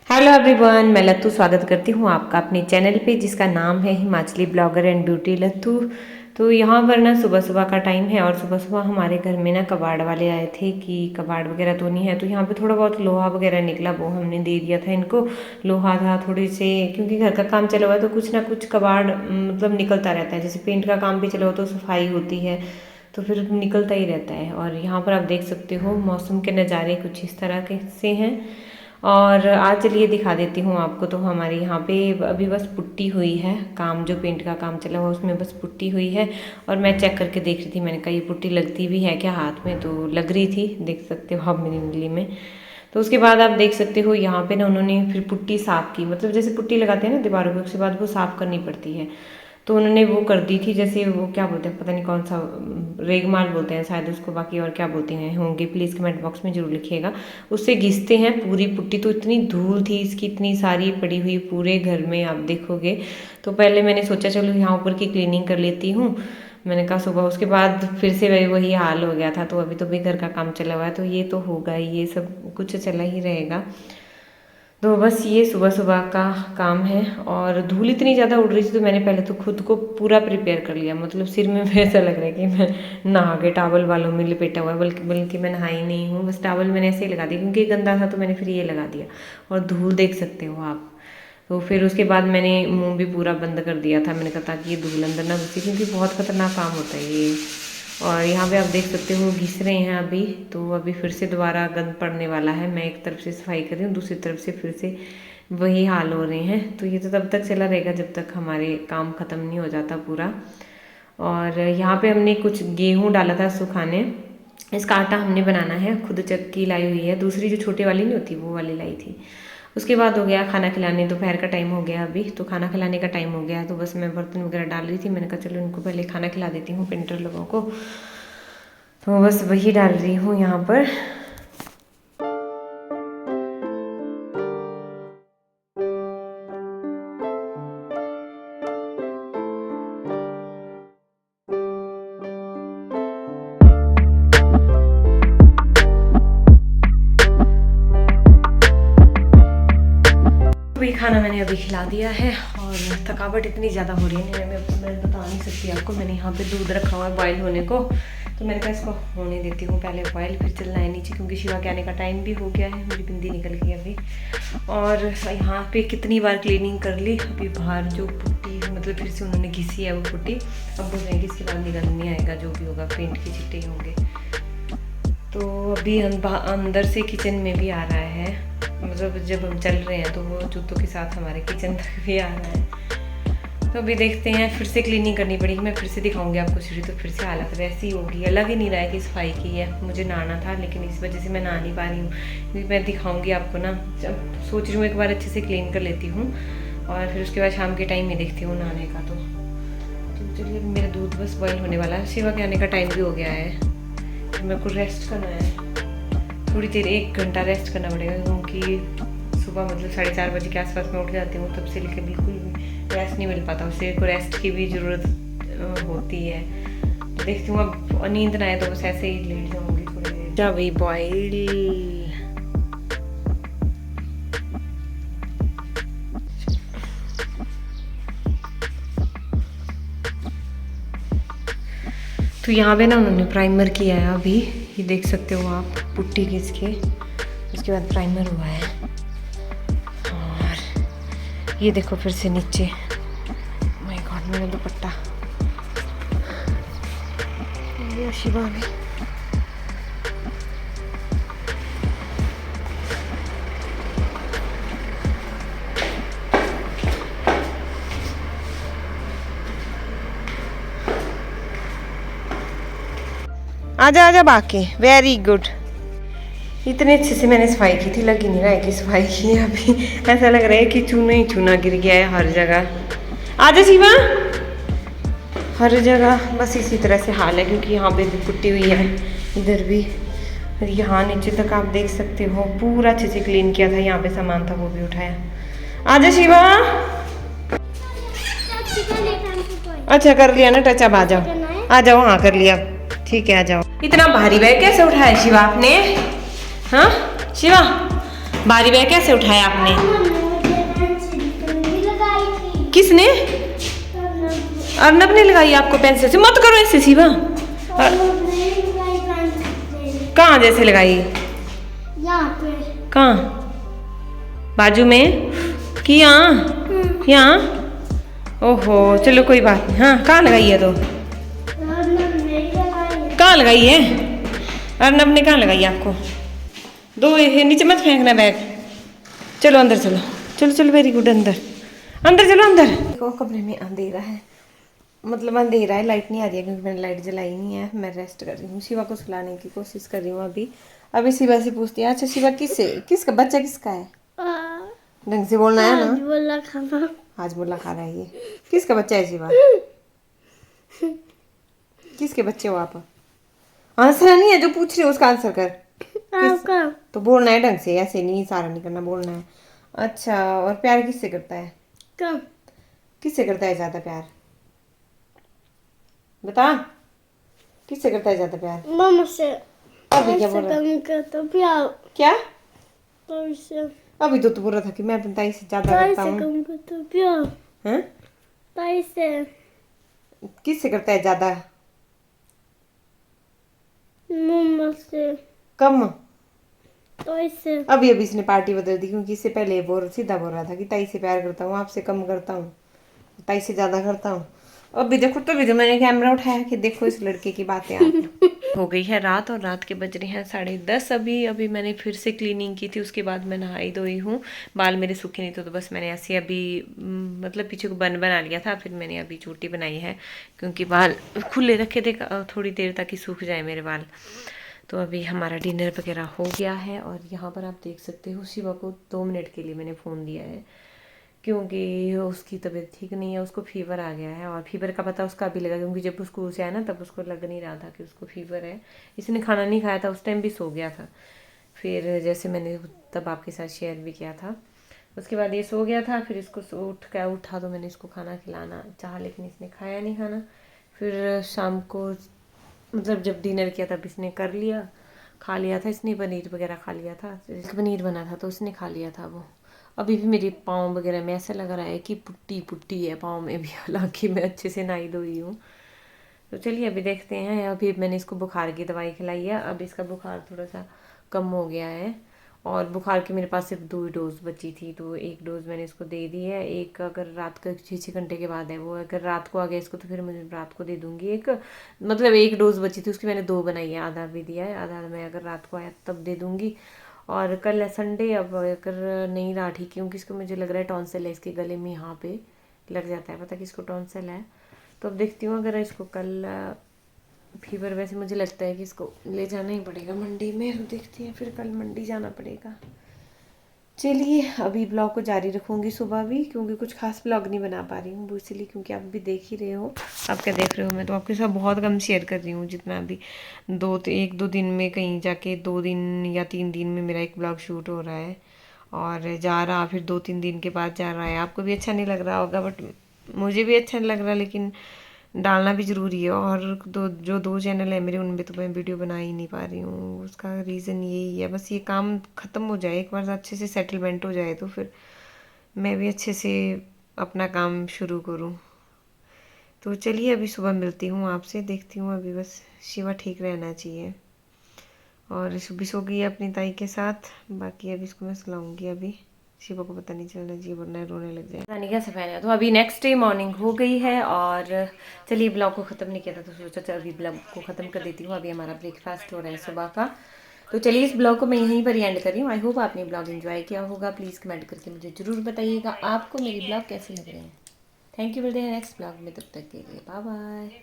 Hello everyone, मैं लत्तू स्वागत करती हूँ आपका अपने चैनल पे जिसका नाम है हिमाचली ब्लॉगर एंड ब्यूटी लत्तू। तो यहाँ पर ना सुबह सुबह का टाइम है और सुबह सुबह हमारे घर में ना कबाड़ वाले आए थे कि कबाड़ वगैरह तो नहीं है। तो यहाँ पे थोड़ा बहुत लोहा वगैरह निकला, वो हमने दे दिया था इनको। लोहा था थोड़े से, क्योंकि घर का काम चला हुआ है तो कुछ ना कुछ कबाड़ मतलब निकलता रहता है। जैसे पेंट का काम भी चला हुआ तो सफाई होती है तो फिर निकलता ही रहता है। और यहाँ पर आप देख सकते हो मौसम के नज़ारे कुछ इस तरह के से हैं। और आज चलिए दिखा देती हूँ आपको। तो हमारे यहाँ पे अभी बस पुट्टी हुई है, काम जो पेंट का काम चला हुआ उसमें बस पुट्टी हुई है। और मैं चेक करके देख रही थी, मैंने कहा ये पुट्टी लगती भी है क्या हाथ में, तो लग रही थी, देख सकते हो आप मेरी उंगली में। तो उसके बाद आप देख सकते हो यहाँ पे ना उन्होंने फिर पुट्टी साफ़ की, मतलब जैसे पुट्टी लगाते हैं ना दीवारों पे, उसके बाद वो साफ़ करनी पड़ती है। तो उन्होंने वो कर दी थी, जैसे वो क्या बोलते हैं पता नहीं कौन सा, रेगमाल बोलते हैं शायद उसको, बाकी और क्या बोलते हैं होंगे प्लीज़ कमेंट बॉक्स में जरूर लिखिएगा। उससे घिसते हैं पूरी पुट्टी। तो इतनी धूल थी इसकी, इतनी सारी पड़ी हुई पूरे घर में, आप देखोगे। तो पहले मैंने सोचा चलो यहाँ ऊपर की क्लीनिंग कर लेती हूँ, मैंने कहा सुबह। उसके बाद फिर से वही हाल हो गया था। तो अभी तो भी घर का काम चला हुआ है तो ये तो होगा ही, ये सब कुछ चला ही रहेगा। तो बस ये सुबह सुबह का काम है। और धूल इतनी ज़्यादा उड़ रही थी तो मैंने पहले तो खुद को पूरा प्रिपेयर कर लिया, मतलब सिर में ऐसा लग रहा है कि मैं नहा के टावल वालों में लिपेटा हुआ है, बल्कि बल्कि मैं नहाई नहीं हूँ, बस टावल मैंने ऐसे ही लगा दिया क्योंकि गंदा था तो मैंने फिर ये लगा दिया। और धूल देख सकते हो आप। तो फिर उसके बाद मैंने मुंह भी पूरा बंद कर दिया था, मैंने कहा ताकि ये धूल अंदर ना घुसे, क्योंकि बहुत खतरनाक काम होता है ये। और यहाँ पे आप देख सकते हो घिस रहे हैं अभी। तो अभी फिर से दोबारा गंद पड़ने वाला है, मैं एक तरफ से सफाई कर रही हूँ, दूसरी तरफ से फिर से वही हाल हो रहे हैं। तो ये तो तब तक चला रहेगा जब तक हमारे काम ख़त्म नहीं हो जाता पूरा। और यहाँ पे हमने कुछ गेहूँ डाला था सुखाने, इसका आटा हमने बनाना है, खुद चक्की लाई हुई है, दूसरी जो छोटी वाली नहीं होती वो वाली लाई थी। उसके बाद हो गया खाना खिलाने, दोपहर का टाइम हो गया अभी, तो खाना खिलाने का टाइम हो गया। तो बस मैं बर्तन वगैरह डाल रही थी, मैंने कहा चलो इनको पहले खाना खिला देती हूँ पेंटर लोगों को। तो बस वही डाल रही हूँ यहाँ पर। अभी खाना मैंने अभी खिला दिया है और थकावट इतनी ज़्यादा हो रही है, मैं बता नहीं सकती आपको। मैंने यहाँ पे दूध रखा हुआ है बॉयल होने को, तो मैंने कहा इसको होने देती हूँ पहले बॉयल, फिर चलना है नीचे क्योंकि शिवा के आने का टाइम भी हो गया है। मेरी बिंदी निकल गई अभी। और यहाँ पे कितनी बार क्लीनिंग कर ली, अभी बाहर जो पुट्टी मतलब फिर से उन्होंने घिसी है वो पुट्टी, अब बोल रहे हैं कि इसके बाद निकल नहीं आएगा, जो भी होगा पेंट के छिट्टे होंगे। तो अभी अंदर से किचन में भी आ रहा है, मतलब जब हम चल रहे हैं तो वो जूतों के साथ हमारे किचन तक भी आ रहा है। तो अभी देखते हैं, फिर से क्लीनिंग करनी पड़ेगी, मैं फिर से दिखाऊंगी आपको सीढ़ी। तो फिर से हालत वैसी ही होगी, अलग ही नहीं रहा है कि सफाई की है। मुझे नहाना था लेकिन इस वजह से मैं नहा नहीं पा रही हूँ, क्योंकि मैं दिखाऊंगी आपको ना, जब सोच रही हूँ एक बार अच्छे से क्लीन कर लेती हूँ और फिर उसके बाद शाम के टाइम में देखती हूँ नहाने का। तो चलिए मेरा दूध बस बॉयल होने वाला है, शिवा के आने का टाइम भी हो गया है, फिर मेरे को रेस्ट करना है थोड़ी देर, 1 घंटा रेस्ट करना पड़ेगा क्योंकि सुबह मतलब 4:30 बजे के आसपास मैं उठ जाती हूँ, तब से लेकर बिल्कुल रेस्ट नहीं मिल पाता, उससे को रेस्ट की भी ज़रूरत होती है। तो देखती हूँ अब नींद ना आए तो बस ऐसे ही लेट जाऊँगी थोड़ी देर। जब भी बॉयल तो यहाँ पे ना उन्होंने प्राइमर किया है अभी, ये देख सकते हो आप, पुट्टी घिस के उसके बाद प्राइमर हुआ है। और ये देखो फिर से नीचे, माय गॉड मेरा दुपट्टा, ये शिवा भी। आजा आजा बाकी, वेरी गुड। इतने अच्छे से मैंने सफाई की थी, लग ही नहीं रहा है कि सफाई की है अभी, ऐसा लग रहा है कि चूना ही चूना गिर गया है हर जगह। आजा शिवा, हर जगह बस इसी तरह से हाल है, क्योंकि यहाँ पे भी पुट्टी हुई है, इधर भी, यहाँ नीचे तक आप देख सकते हो पूरा अच्छे से क्लीन किया था। यहाँ पे सामान था वो भी उठाया। आजा शिवा, अच्छा कर लिया ना टच, अब आ जाओ आ जाओ, हाँ कर लिया, ठीक है आ जाओ। इतना भारी बैग कैसे उठाया शिवा आपने? हाँ शिवा, भारी बैग कैसे उठाया आपने? लगाई किसने? अर्नब ने लगाई आपको पेंसिल से? मत करो ऐसे शिवा। कहाँ जैसे लगाई? यहाँ पे। कहाँ? बाजू में कि यहाँ? यहाँ? ओहो चलो कोई बात नहीं। हाँ कहाँ लगाई है तो? कहाँ लगाई है? अर्नब ने कहाँ लगाई आपको? दो नीचे मत फेंकना बैग। चलो अंदर चलो। चलो चलो वेरी गुड अंदर। अंदर चलो अंदर। देखो कमरे में अंधेरा है, मतलब अंधेरा है, लाइट नहीं आ रही है क्योंकि मैंने लाइट जलाई नहीं है। मैं रेस्ट कर रही हूँ, शिवा को सुलाने की कोशिश कर रही हूँ अभी शिवा से पूछती है, अच्छा शिवा किसका बच्चा किसका है? ढंग से बोलना है ना। बोला खाना। आज बोला खा रहा है ये। किसका बच्चा है शिवा? किसके बच्चे हो आप? आंसर नहीं है जो पूछ रहे हो उसका आंसर कर। आपका। तो बोलना है ढंग से, ऐसे नहीं सारा नहीं करना, बोलना है। अच्छा और प्यार किससे करता है? कम। किससे करता है ज्यादा प्यार? बता किससे करता है ज्यादा प्यार? मामा से। अभी क्या बोल रहा? कम करता प्यार। क्या? ताई से। अभी तो तू बोल रहा था कि मैं अपनी ताई से ज्यादा ताई करता से हूँ। कम करता प्यार। हैं? ताई से। किससे करता है ज्यादा? मामा से। कम। ताई से। अभी इसने पार्टी बदल दी क्योंकि इससे पहले सीधा बोल रहा था कि ताई से प्यार करता हूँ, आपसे कम करता हूँ, ताई से ज्यादा करता हूँ। अभी देखो तो मैंने कैमरा उठाया कि देखो इस लड़के की बातें आप। हो गई है रात और रात के बज रहे हैं 10:30। अभी मैंने फिर से क्लीनिंग की थी, उसके बाद मैं नहाई धोई हूँ। बाल मेरे सूखे नहीं थे तो बस मैंने ऐसे अभी मतलब पीछे को बन बना लिया था, फिर मैंने अभी चोटी बनाई है क्योंकि बाल खुले रखे थे थोड़ी देर तक ही सूख जाए मेरे बाल। तो अभी हमारा डिनर वगैरह हो गया है और यहाँ पर आप देख सकते हो शिवा को 2 मिनट के लिए मैंने फ़ोन दिया है क्योंकि उसकी तबीयत ठीक नहीं है, उसको फीवर आ गया है। और फीवर का पता उसका अभी लगा क्योंकि जब वो स्कूल से आया ना तब उसको लग नहीं रहा था कि उसको फीवर है। इसने खाना नहीं खाया था, उस टाइम भी सो गया था। फिर जैसे मैंने तब आपके साथ शेयर भी किया था, उसके बाद ये सो गया था। फिर इसको उठा तो मैंने इसको खाना खिलाना चाहा लेकिन इसने खाया नहीं खाना। फिर शाम को मतलब जब डिनर किया तब इसने कर लिया, खा लिया था इसने, पनीर वगैरह खा लिया था, पनीर बना था तो उसने खा लिया था वो। अभी भी मेरे पाँव वगैरह में ऐसा लग रहा है कि पुट्टी पुट्टी है पाँव में भी, हालांकि मैं अच्छे से नहाई धोई हूँ। तो चलिए अभी देखते हैं। अभी मैंने इसको बुखार की दवाई खिलाई है, अब इसका बुखार थोड़ा सा कम हो गया है। और बुखार की मेरे पास सिर्फ 2 ही डोज बची थी तो 1 डोज मैंने इसको दे दी है। एक अगर रात का 6 घंटे के बाद है, वो अगर रात को आ गया इसको तो फिर मुझे रात को दे दूँगी एक, मतलब 1 डोज बची थी उसकी मैंने 2 बनाई है, आधा भी दिया है, आधा मैं अगर रात को आया तब दे दूँगी। और कल है संडे, अब अगर नहीं रहा ठीक क्योंकि इसको मुझे लग रहा है टॉन्सिल है, इसके गले में यहाँ पे लग जाता है, पता कि इसको टॉन्सिल है। तो अब देखती हूँ अगर इसको कल फीवर, वैसे मुझे लगता है कि इसको ले जाना ही पड़ेगा मंडी में, तो देखते हैं फिर कल मंडी जाना पड़ेगा। चलिए अभी ब्लॉग को जारी रखूँगी सुबह भी क्योंकि कुछ खास ब्लॉग नहीं बना पा रही हूँ वो, इसलिए क्योंकि आप भी देख ही रहे हो। आप क्या देख रहे हो? मैं तो आपके साथ बहुत कम शेयर कर रही हूँ, जितना अभी 1-2 दिन में कहीं जाके 2 दिन या 3 दिन में मेरा एक ब्लॉग शूट हो रहा है और जा रहा, फिर 2-3 दिन के बाद जा रहा है। आपको भी अच्छा नहीं लग रहा होगा बट मुझे भी अच्छा नहीं लग रहा, लेकिन डालना भी ज़रूरी है। और जो 2 चैनल है मेरे उनमें तो मैं वीडियो बना ही नहीं पा रही हूँ, उसका रीज़न यही है। बस ये काम ख़त्म हो जाए एक बार, अच्छे से सेटलमेंट हो जाए तो फिर मैं भी अच्छे से अपना काम शुरू करूँ। तो चलिए अभी सुबह मिलती हूँ आपसे, देखती हूँ। अभी बस शिवा ठीक रहना चाहिए और सुबह सो गई अपनी ताई के साथ, बाकी अभी इसको मैं सुलाऊँगी। अभी शिवा को पता नहीं चलना चाहिए वरना रोने लग जाए, पता नहीं कैसे पहना। तो अभी नेक्स्ट डे मॉर्निंग हो गई है और चलिए ब्लॉग को ख़त्म नहीं किया था तो सोचा चल अभी ब्लॉग को ख़त्म कर देती हूँ। अभी हमारा ब्रेकफास्ट हो रहा है सुबह का, तो चलिए इस ब्लॉग को मैं यहीं पर एंड कर रही हूँ। आई होप आपने ब्लॉग एंजॉय किया होगा। प्लीज़ कमेंट करके मुझे ज़रूर बताइएगा आपको मेरी ब्लॉग कैसे लग रहे हैं। थैंक यू, मिलते हैं नेक्स्ट ब्लॉग में, तब तक के लिए बाय बाय।